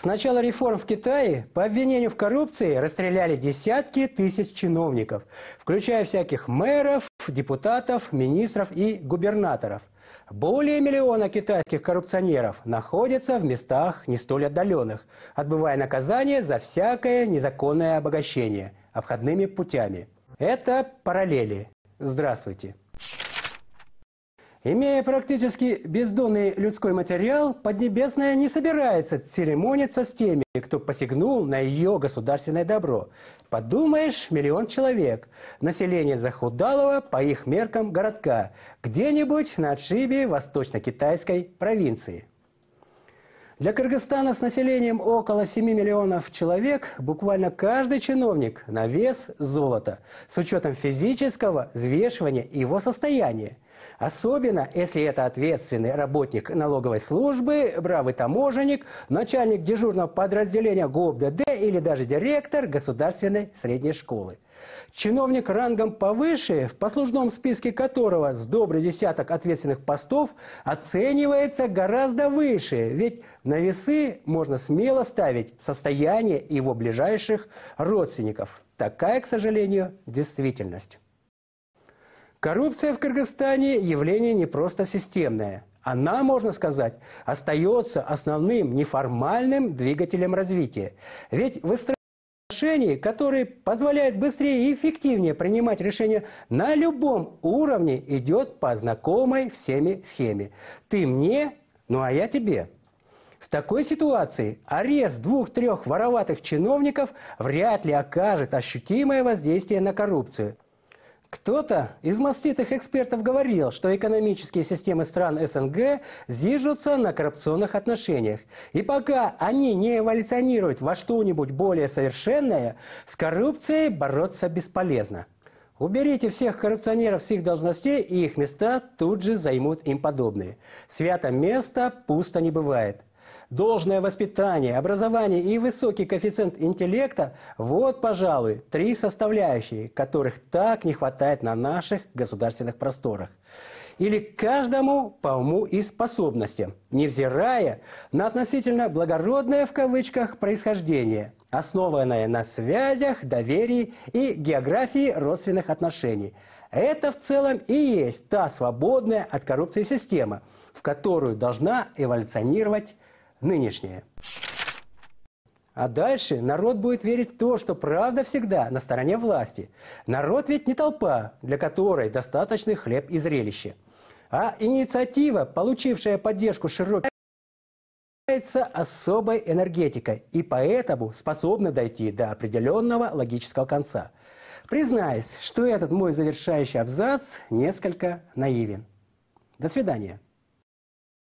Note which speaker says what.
Speaker 1: С начала реформ в Китае по обвинению в коррупции расстреляли десятки тысяч чиновников, включая всяких мэров, депутатов, министров и губернаторов. Более миллиона китайских коррупционеров находятся в местах не столь отдаленных, отбывая наказание за всякое незаконное обогащение обходными путями. Это параллели. Здравствуйте. Имея практически бездонный людской материал, Поднебесная не собирается церемониться с теми, кто посягнул на ее государственное добро. Подумаешь, 1 миллион человек. Население захудалого по их меркам городка, где-нибудь на отшибе восточно-китайской провинции. Для Кыргызстана с населением около 7 миллионов человек буквально каждый чиновник на вес золота, с учетом физического взвешивания его состояния. Особенно, если это ответственный работник налоговой службы, бравый таможенник, начальник дежурного подразделения ГОБДД или даже директор государственной средней школы. Чиновник рангом повыше, в послужном списке которого с добрый десяток ответственных постов, оценивается гораздо выше, ведь на весы можно смело ставить состояние его ближайших родственников. Такая, к сожалению, действительность. Коррупция в Кыргызстане явление не просто системное. Она, можно сказать, остается основным неформальным двигателем развития. Ведь выстраивание отношений, которые позволяют быстрее и эффективнее принимать решения на любом уровне, идет по знакомой всеми схеме. Ты мне, ну а я тебе. В такой ситуации арест 2-3 вороватых чиновников вряд ли окажет ощутимое воздействие на коррупцию. Кто-то из маститых экспертов говорил, что экономические системы стран СНГ зиждутся на коррупционных отношениях. И пока они не эволюционируют во что-нибудь более совершенное, с коррупцией бороться бесполезно. Уберите всех коррупционеров с их должностей, и их места тут же займут им подобные. Свято место пусто не бывает. Должное воспитание, образование и высокий коэффициент интеллекта – вот, пожалуй, 3 составляющие, которых так не хватает на наших государственных просторах. Или каждому по уму и способностям, невзирая на относительно благородное в кавычках происхождение, основанное на связях, доверии и географии родственных отношений. Это в целом и есть та свободная от коррупции система, в которую должна эволюционировать нынешнее. А дальше народ будет верить в то, что правда всегда на стороне власти. Народ ведь не толпа, для которой достаточный хлеб и зрелище. А инициатива, получившая поддержку широкой, является особой энергетикой и поэтому способна дойти до определенного логического конца. Признаюсь, что этот мой завершающий абзац несколько наивен. До свидания.